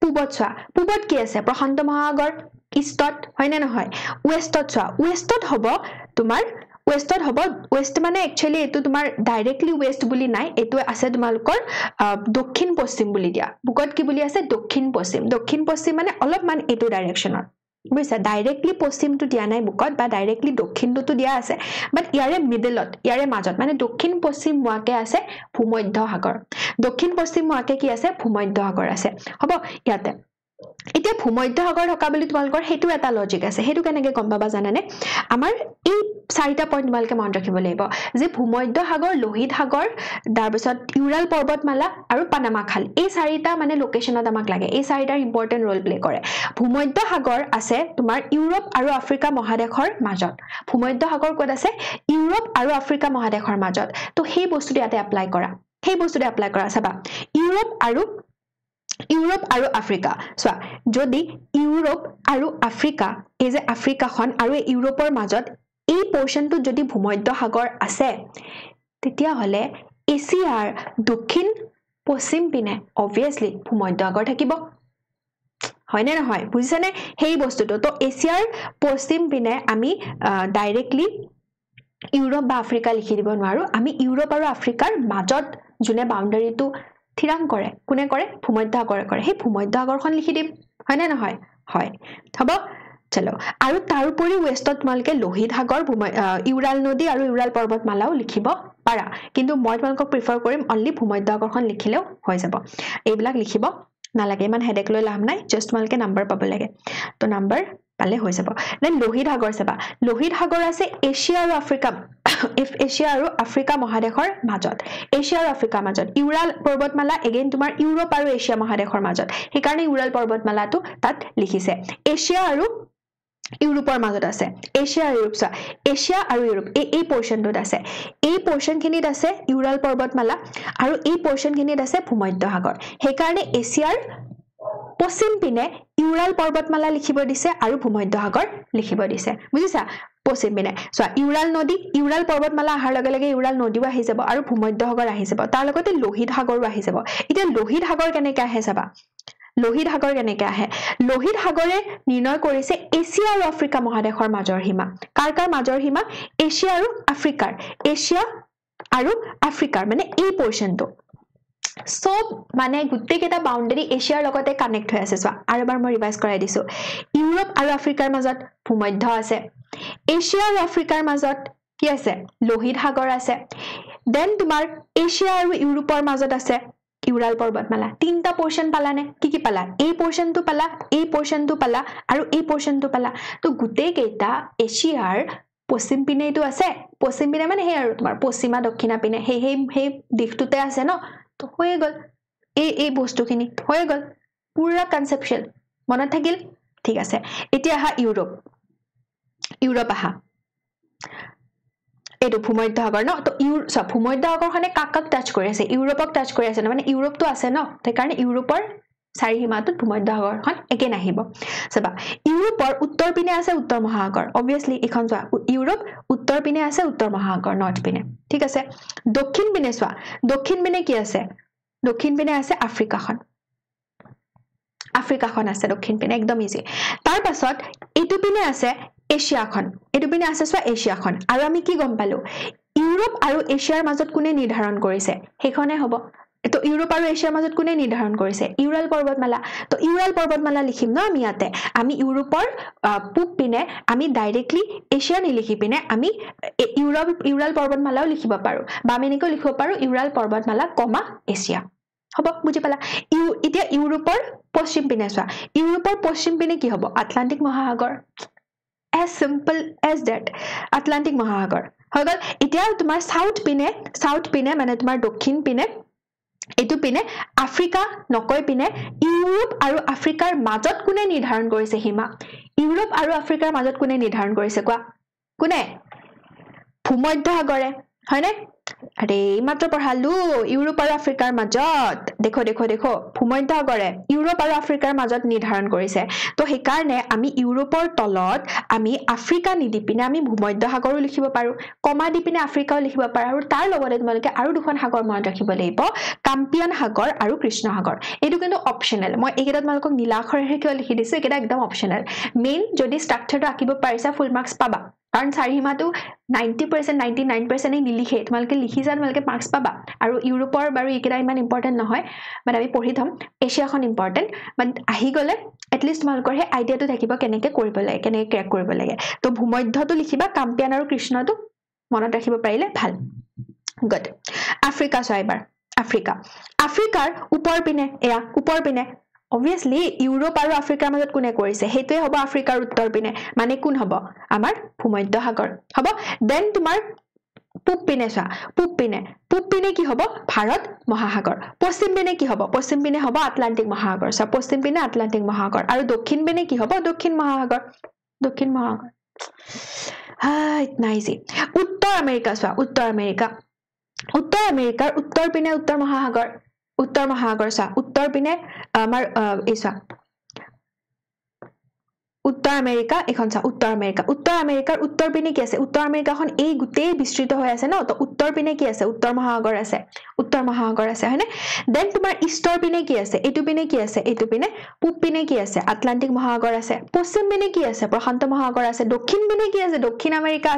পূবত কি আছে প্ৰশান্ত মহাসাগৰ ইষ্টত হয় নে নহয় ওয়েষ্টত চোৱা ওয়েষ্টত হ'ব ওয়েষ্ট মানে একচুয়ালি এটো তোমাৰ ডাইৰেক্টলি ওয়েষ্ট বুলি নাই এটো আছে তোমালকৰ দক্ষিণ পশ্চিম বুলি দিয়া বুকত কি বুলি আছে দক্ষিণ পশ্চিম মানে অলপমান এটো ডাইৰেকচনত বুজিছা ডাইৰেক্টলি পশ্চিমটো দিয়া নাই বুকত বা ডাইৰেক্টলি দক্ষিণটো দিয়া আছে বাট ইয়াৰে মিডলত ইয়াৰে মাজত মানে দক্ষিণ পশ্চিম মুৱাকে আছে ভূমধ্য সাগৰ দক্ষিণ পশ্চিম মুৱাকে কি আছে ভূমধ্য সাগৰ আছে হ'ব ইয়াতে এতিয়া ভূমধ্য সাগৰ থকা বুলি তোমালোকৰ হেতু এটা লজিক আছে হেতু কেনেকৈ গম পাবা জানানে আমাৰ এই চাৰিটা পইণ্ট তোমালোকে মনত ৰাখিব লাগিব যে ভূমধ্য সাগৰ লোহিত সাগৰ তাৰ পিছত ইউৰাল পৰ্বতমালা আৰু পানামা খাল এই চাৰিটা মানে লোকেশনত আমাক লাগে এই চাৰিটাৰ ইম্পৰ্টেন্ট ৰোল প্লে কৰে ভূমধ্য সাগৰ আছে তোমাৰ ইউৰোপ আৰু আফ্ৰিকা মহাদেশৰ মাজত ভূমধ্য সাগৰ ক'ত আছে ইউৰোপ আৰু আফ্ৰিকা মহাদেশৰ মাজত তো সেই বস্তুটো ইয়াতে এপ্লাই কৰা চাবা ইউৰোপ আৰু আফ্ৰিকা চোৱা যদি ইউৰোপ আৰু আফ্ৰিকা এই যে আফ্ৰিকাখন আৰু ইউৰোপৰ মাজত এই পোৰ্শনটো যদি ভূমধ্য সাগৰ আছে তেতিয়া হলে এছিয়াৰ দক্ষিণ পশ্চিম পিনে অবভিয়াসলি ভূমধ্য সাগৰ থাকিব হয়নে নহয় বুজিছানে সেই বস্তুটো তো এছিয়াৰ পশ্চিম পিনে আমি ডাইৰেক্টলি ইউৰোপ বা আফ্ৰিকা লিখি দিব নোৱাৰো আমি ইউৰোপ আৰু আফ্ৰিকাৰ মাজত জুনে বাউণ্ডাৰীটো থিৰাং কৰে কোনে কৰে ভূমধ্য সাগৰে কৰে সেই ভূমধ্য সাগৰখন লিখি দিম হয়নে নহয় হয় হ'ব চলো আৰু তাৰ উপৰি ওয়েষ্টত তোমালকে লোহিত সাগৰ ইউৰাল নদী আৰু ইউৰাল পৰ্বতমালাও লিখিব পাৰা কিন্তু মই তোমালকক প্ৰিফাৰ কৰিম অনলি ভূমধ্য সাগৰখন লিখিলেও হৈ যাব এইবিলাক লিখিব নালাগে ইমান হেডেক লৈ লাভ নাই জাস্ট তোমালকে নাম্বাৰ পাব লাগে তো নাম্বাৰ পালে হৈ যাব দেন লোহিত সাগৰ চাবা লোহিত সাগৰ আছে এছিয়া আৰু আফ্ৰিকা মহাদেশৰ মাজত এছিয়া আৰু আফ্ৰিকাৰ মাজত ইউৰাল পৰ্বতমালা এগেইন তোমাৰ ইউৰোপ আৰু এছিয়া মহাদেশৰ মাজত সেইকাৰণে ইউৰাল পৰ্বতমালাটো তাত লিখিছে এছিয়া আৰু ইউৰোপৰ মাজত আছে এছিয়া আৰু ইউৰোপ এছিয়া আৰু ইউৰোপ এই পোৰ্শনটোত আছে এই পোৰ্শনখিনিত আছে ইউৰাল পৰ্বতমালা আৰু এই পোৰ্শনখিনিত আছে ভূমধ্য সাগৰ সেইকাৰণে এছিয়াৰ পশ্চিম পিনে ইউৰাল পৰ্বতমালা লিখিব দিছে আৰু ভূমধ্য সাগৰ লিখিব দিছে বুজিছা পশ্চিম পিনে চোৱা ইউৰাল পৰ্বতমালা আহাৰ লগে লগে ইউৰাল নদীও আহি যাব আৰু ভূমধ্য সাগৰ আহি যাব তাৰ লগতে লোহিত সাগৰো আহি যাব এতিয়া লোহিত সাগৰ কেনেকৈ আহে চাবা লোহিত সাগৰ কেনেকৈ আহে লোহিত সাগৰে নিৰ্ণয় কৰিছে এছিয়া আৰু আফ্ৰিকা মহাদেশৰ মাজৰ সীমা কাৰ মাজৰ সীমা এছিয়া আৰু আফ্ৰিকাৰ মানে এই পোৰ্শনটো সব মানে গুটেকেটা বাউন্ডাৰী এছিয়াৰ লগতে কানেক্ট হৈ আছে চোৱা আৰু এবাৰ মই ৰিভাইজ কৰাই দিছো ইউৰোপ আৰু আফ্ৰিকাৰ মাজত ভূমধ্য আছে এছিয়া আৰু আফ্ৰিকাৰ মাজত কি আছে লোহিত সাগৰ আছে দেন তোমাৰ এছিয়া আৰু ইউৰোপৰ মাজত আছে ইউৰাল পৰ্বতমালা তিনটা পোৰ্শন পালানে কি পালা এই পোৰ্শনটো পালা এই পোৰ্শনটো পালা আৰু এই পোৰ্শনটো পালা তো গুটেকেটা এছিয়াৰ পশ্চিম পিনেটো আছে পশ্চিম পিনে মানে হে আৰু তোমাৰ পশ্চিমা দক্ষিণা পিনে সেই দিশটোতে আছে ন তো হৈ গল এই বস্তুখিনি হৈ গল পুৰা কনসেপচুৱেল মনত থাকিল ঠিক আছে এতিয়া আহা ইউৰোপ আহা এইটো ভূমধ্য সাগৰ ন তো ভূমধ্য সাগৰখনে কাক টাচ কৰি আছে ইউৰোপক টাচ কৰি আছে মানে ইউৰোপটো আছে ন সেইকাৰণে ইউৰোপৰ চাৰি সীমাটোত ভূমধ্য সাগৰখন একেন আহিব চাবা ইউৰোপৰ উত্তৰ পিনে আছে উত্তৰ মহাসাগৰ অবভিয়াসলি এখন চোৱা ইউৰোপ উত্তৰ পিনে আছে উত্তৰ মহাসাগৰ নৰ্থ পিনে ঠিক আছে দক্ষিণ পিনে চোৱা দক্ষিণ পিনে কি আছে দক্ষিণ পিনে আছে আফ্ৰিকাখন আছে দক্ষিণ পিনে একদম ইজি তাৰ পাছত এইটো পিনে আছে এছিয়াখন এইটো পিনে আছে চোৱা এছিয়াখন আৰু আমি কি গম পালো ইউৰোপ আৰু এছিয়াৰ মাজত কোনে নিৰ্ধাৰণ কৰিছে সেইখনে হ'ব তো ইউৰোপ আৰু এছিয়াৰ মাজত কোনে নিৰ্ধাৰণ কৰিছে ইউৰাল পৰ্বতমালা তো ইউৰাল পৰ্বতমালা লিখিম ন আমি ইয়াতে আমি ইউৰোপৰ পূব পিনে আমি ডাইৰেক্টলি এছিয়া নিলিখি পিনে আমি ইউৰাল পৰ্বতমালাও লিখিব পাৰো বা আমি এনেকৈ লিখিব পাৰো ইউৰাল পৰ্বতমালা কমা এছিয়া হ'ব বুজি পালা এতিয়া ইউৰোপৰ পশ্চিম পিনে চোৱা ইউৰোপৰ পশ্চিম পিনে কি হ'ব আটলান্টিক মহাসাগৰ as simple as that Atlantic মহাসাগৰ হৈ গল এতিয়া তোমাৰ সাউথ পিনে মানে তোমাৰ দক্ষিণ পিনে এটো পিনে আফ্ৰিকা নকৈ পিনে ইউৰোপ আৰু আফ্ৰিকাৰ মাজত কোনে নিৰ্ধাৰণ কৰিছে সীমা ইউৰোপ আৰু আফ্ৰিকাৰ মাজত কোনে নিৰ্ধাৰণ কৰিছে কোৱা কোনে ভূমধ্য সাগৰে হয়নে আৰে মাত্ৰ পঢ়ালো ইউৰোপ আৰু আফ্ৰিকাৰ মাজত দেখো ভূমধ্য সাগৰে ইউৰোপ আৰু আফ্ৰিকাৰ মাজত নিৰ্ধাৰণ কৰিছে তো সেইকাৰণে আমি ইউৰোপৰ তলত আমি আফ্ৰিকা নিদি পিনে আমি ভূমধ্য সাগৰো লিখিব পাৰো কমা দি পিনে আফ্ৰিকাও লিখিব পাৰো আৰু তাৰ লগতে তোমালোকে আৰু দুখন সাগৰ মনত ৰাখিব লাগিব কাম্পিয়ান সাগৰ আৰু কৃষ্ণ সাগৰ এইটো কিন্তু অপচনেল মই এইকেইটা তোমালোকক নীলা আখৰেৰে কিয় লিখি দিছো এইকেইটা একদম অপচনেল মেইন যদি ষ্ট্ৰাকচাৰটো আঁকিব পাৰিছা ফুল মাৰ্কস পাবা কাৰণ চাৰিসীমাটো 90% 99% নিলিখে তোমালোকে লিখিছা তোমালোকে মাৰ্কস পাবা আৰু ইউৰোপৰ বাৰু একেটা ইমান ইম্পৰ্টেন্ট নহয় বাট আমি পঢ়ি থম এছিয়াখন ইম্পৰ্টেন্ট বাট আহি গলে এটলিষ্ট তোমালোকৰ হে আইডিয়াটো থাকিব কেনেকে কৰিব লাগে কেনেকে ক্ৰেক কৰিব লাগে তো ভূমধ্যটো লিখিবা কাম্পিয়ান আৰু কৃষ্ণটো মনত ৰাখিব পাৰিলে ভাল গুড আফ্ৰিকা চাইবাৰ আফ্ৰিকাৰ ওপৰ পিনে এয়া ওপৰ পিনে obviously ইউৰোপ আৰু আফ্ৰিকাৰ মাজত কোনে কৰিছে হেতুৱে হ'ব আফ্ৰিকাৰ উত্তৰ পিনে মানে কোন হ'ব আমাৰ ভূমধ্য সাগৰ হ'ব দেন তোমাৰ পূব পিনে চোৱা পূব পিনে কি হ'ব ভাৰত মহাসাগৰ পশ্চিম পিনে কি হ'ব পশ্চিম পিনে হ'ব আটলান্টিক মহাসাগৰ চোৱা পশ্চিম পিনে আটলান্টিক মহাসাগৰ আৰু দক্ষিণ পিনে কি হ'ব দক্ষিণ মহাসাগৰ ইটনা ইজি উত্তৰ আমেৰিকা চোৱা উত্তৰ আমেৰিকাৰ উত্তৰ পিনে উত্তৰ মহাসাগৰ চোৱা উত্তৰ পিনে আমাৰ এই চোৱা উত্তৰ আমেৰিকা এখন চা উত্তৰ আমেৰিকাৰ উত্তৰ পিনে কি আছে উত্তৰ আমেৰিকাখন এই গুটেই বিস্তৃত হৈ আছে ন তো উত্তৰ পিনে কি আছে উত্তৰ মহাসাগৰ আছে হয়নে দেন তোমাৰ ইষ্টৰ পিনে কি আছে এইটো পিনে পূব পিনে কি আছে আটলান্টিক মহাসাগৰ আছে পশ্চিম পিনে কি আছে প্ৰশান্ত মহাসাগৰ আছে দক্ষিণ পিনে কি আছে দক্ষিণ আমেৰিকা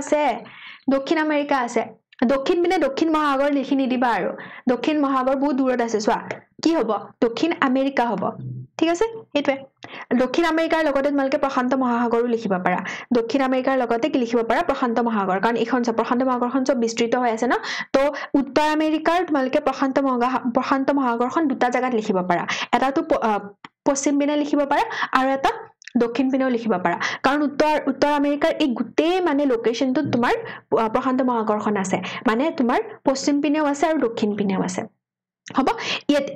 আছে দক্ষিণ পিনে দক্ষিণ মহাসাগৰ লিখি নিদিবা আৰু দক্ষিণ মহাসাগৰ বহুত দূৰত আছে চোৱা কি হ'ব দক্ষিণ আমেৰিকা হ'ব ঠিক আছে এইটোৱে দক্ষিণ আমেৰিকাৰ লগতে তোমালোকে প্ৰশান্ত মহাসাগৰো লিখিব পাৰা দক্ষিণ আমেৰিকাৰ লগতে কি লিখিব পাৰা প্ৰশান্ত মহাসাগৰ কাৰণ এইখন প্ৰশান্ত মহাসাগৰখন সব বিস্তৃত হৈ আছে ন তো উত্তৰ আমেৰিকাৰ তোমালোকে প্ৰশান্ত মহাসাগৰখন দুটা জায়গাত লিখিব পাৰা এটাটো পশ্চিম পিনে লিখিব পাৰা আৰু এটা দক্ষিণ পিনেও লিখিব পাৰা কাৰণ উত্তৰ আমেৰিকাৰ এই গুটেই মানে লোকেশনটো তোমাৰ প্ৰশান্ত মহাসাগৰখন আছে মানে তোমাৰ পশ্চিম পিনেও আছে আৰু দক্ষিণ পিনেও আছে হ'ব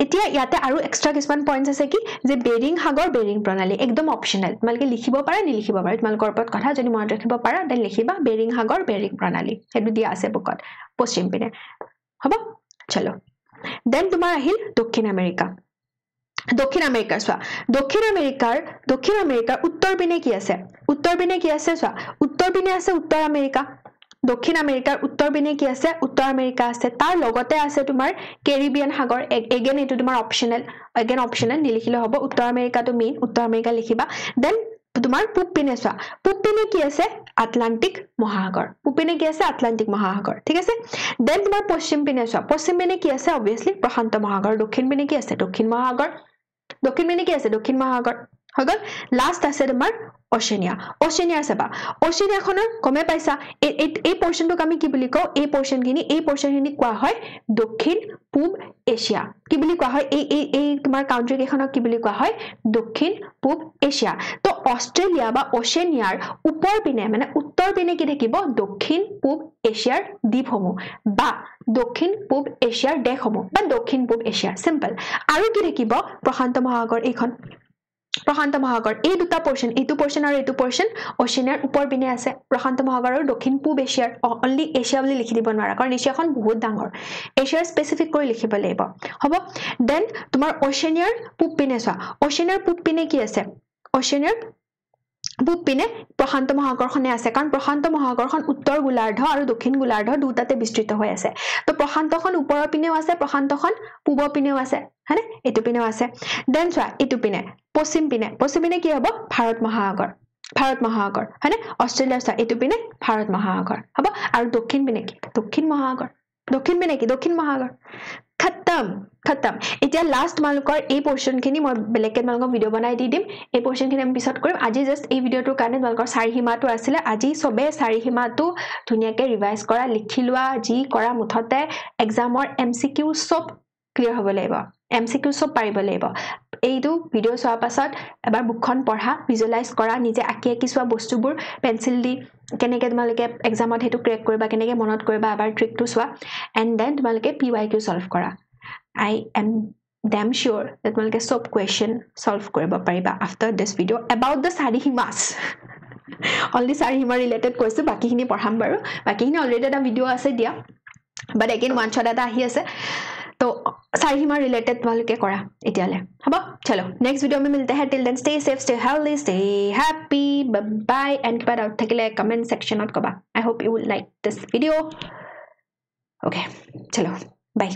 এতিয়া ইয়াতে আৰু এক্সট্ৰা কিছুমান পইণ্টস আছে কি যে বেৰিং সাগৰ বেৰিং প্ৰণালী একদম অপচনেল তোমালোকে লিখিব পাৰা নিলিখিব পাৰা তোমালোকৰ ওপৰত কথা যদি মনত ৰাখিব পাৰা দেন লিখিবা বেৰিং সাগৰ বেৰিং প্ৰণালী হেতু দিয়া আছে বুকত পশ্চিম পিনে হ'ব চলো দেন তোমাৰ আহিল দক্ষিণ আমেৰিকা চোৱা দক্ষিণ আমেৰিকাৰ উত্তৰ পিনে কি আছে চোৱা উত্তৰ পিনে আছে উত্তৰ আমেৰিকা দক্ষিণ আমেৰিকাৰ উত্তৰ পিনে কি আছে উত্তৰ আমেৰিকা আছে তাৰ লগতে আছে তোমাৰ কেৰিবিয়ান সাগৰ এগেইন এটো তোমাৰ অপচনেল নিলিখিলে হ'ব উত্তৰ আমেৰিকাটো মেইন উত্তৰ আমেৰিকা লিখিবা দেন তোমাৰ পূব পিনে চোৱা পূব পিনে কি আছে আটলান্টিক মহাসাগৰ ঠিক আছে দেন তোমাৰ পশ্চিম পিনে চোৱা পশ্চিম পিনে কি আছে obviously প্ৰশান্ত মহাসাগৰ দক্ষিণ পিনে কি আছে দক্ষিণ মহাসাগৰ হৈ গল লাষ্ট আছে তোমাৰ অচিনিয়া চাবা অচিনিয়াখনৰ কমে পাইছা এই পোৰশনটোক আমি কি বুলি কওঁ এই পোৰশনখিনি কোৱা হয় দক্ষিণ পূব এছিয়া কি বুলি কোৱা হয় এই তোমাৰ কাউন্ট্ৰি কেখনক কি বুলি কোৱা হয় দক্ষিণ পূব এছিয়া তো অষ্ট্ৰেলিয়া বা অচিনিয়াৰ ওপৰ পিনে মানে উত্তৰ পিনে কি থাকিব দক্ষিণ পূব এছিয়াৰ দ্বীপসমূহ বা দক্ষিণ পূব এছিয়াৰ দেশসমূহ বা দক্ষিণ পূব এছিয়া সিম্পল আৰু কি থাকিব প্ৰশান্ত মহাসাগৰ এইখন প্ৰশান্ত মহাসাগৰ এই দুটা পোৰশন এইটো পোৰশন আৰু এইটো পোৰশন অচিনিয়াৰ ওপৰ পিনে আছে প্ৰশান্ত মহাসাগৰ আৰু দক্ষিণ পূব এছিয়াৰ অনলি এছিয়া বুলি লিখি দিব নোৱাৰা কাৰণ এছিয়াখন বহুত ডাঙৰ এছিয়াৰ স্পেসিফিক কৰি লিখিব লাগিব হ'ব দেন তোমাৰ অচিনিয়াৰ পূব পিনে চোৱা অচিনিয়াৰ পূব পিনে কি আছে অচিনিয়াৰ পূব পিনে প্ৰশান্ত মহাসাগৰখনে আছে কাৰণ প্ৰশান্ত মহাসাগৰখন উত্তৰ গোলাৰ্ধ আৰু দক্ষিণ গোলাৰ্ধ দুটাতে বিস্তৃত হৈ আছে তো প্ৰশান্তখন ওপৰৰ পিনেও আছে প্ৰশান্তখন পূবৰ পিনেও আছে হয়নে এইটো পিনেও আছে দেন চোৱা এইটো পিনে পশ্চিম পিনে কি হ'ব ভাৰত মহাসাগৰ হয়নে অষ্ট্ৰেলিয়াৰ চোৱা এইটো পিনে ভাৰত মহাসাগৰ হ'ব আৰু দক্ষিণ পিনে কি দক্ষিণ মহাসাগৰ খতম এতিয়া লাষ্ট তোমালোকৰ এই পোৰশনখিনি মই বেলেগকে তোমালোকক ভিডিও বনাই দি দিম এই পোৰশনখিনি আমি পিছত কৰিম আজি জাস্ট এই ভিডিওটোৰ কাৰণে তোমালোকৰ চাৰিসীমাটো আছিলে আজি সবে চাৰিসীমাটো ধুনিয়াকে ৰিভাইজ কৰা লিখি লোৱা যি কৰা মুঠতে এক্সামৰ এমসিকিউ সব ক্লিয়াৰ হ'ব লাগিব এমসিকিউ সব পাৰিব লাগিব এইটো ভিডিও চোৱাৰ পাছত এবাৰ বুকখন পঢ়া ভিজুৱেলাইজ কৰা নিজে আঁকি চোৱা বস্তুবোৰ পেন্সিল দি কেনেকে তোমালোকে এক্সামত হেতু ক্ৰেক কৰিবা কেনেকে মনত কৰিবা এবাৰ ট্ৰিকটো চোৱা এন্ড দেন তোমালোকে পিৱাইকিউ সলভ কৰা I am damn sure that তোমালোকে সব কোৱেশ্চন সলভ কৰিব পাৰিবা after this video about the চাৰিসীমাস only চাৰিসীমা ৰিলেটেড কৈছো বাকিখিনি পঢ়াম বাৰু বাকিখিনি অলৰেডি এটা ভিডিও আছে দিয়া but again one shot এটা আহি আছে तो চাৰিসীমা ৰিলেটেড তোমালোকে কৰা এতিয়ালে হ'ব চলো নেক্সট ভিডিও में मिलते हैं till then stay safe stay healthy stay happy bye bye and কিবা ডাউট থাকিলে কমেন্ট সেকশনত কবা I hope you will like this video okay চলো bye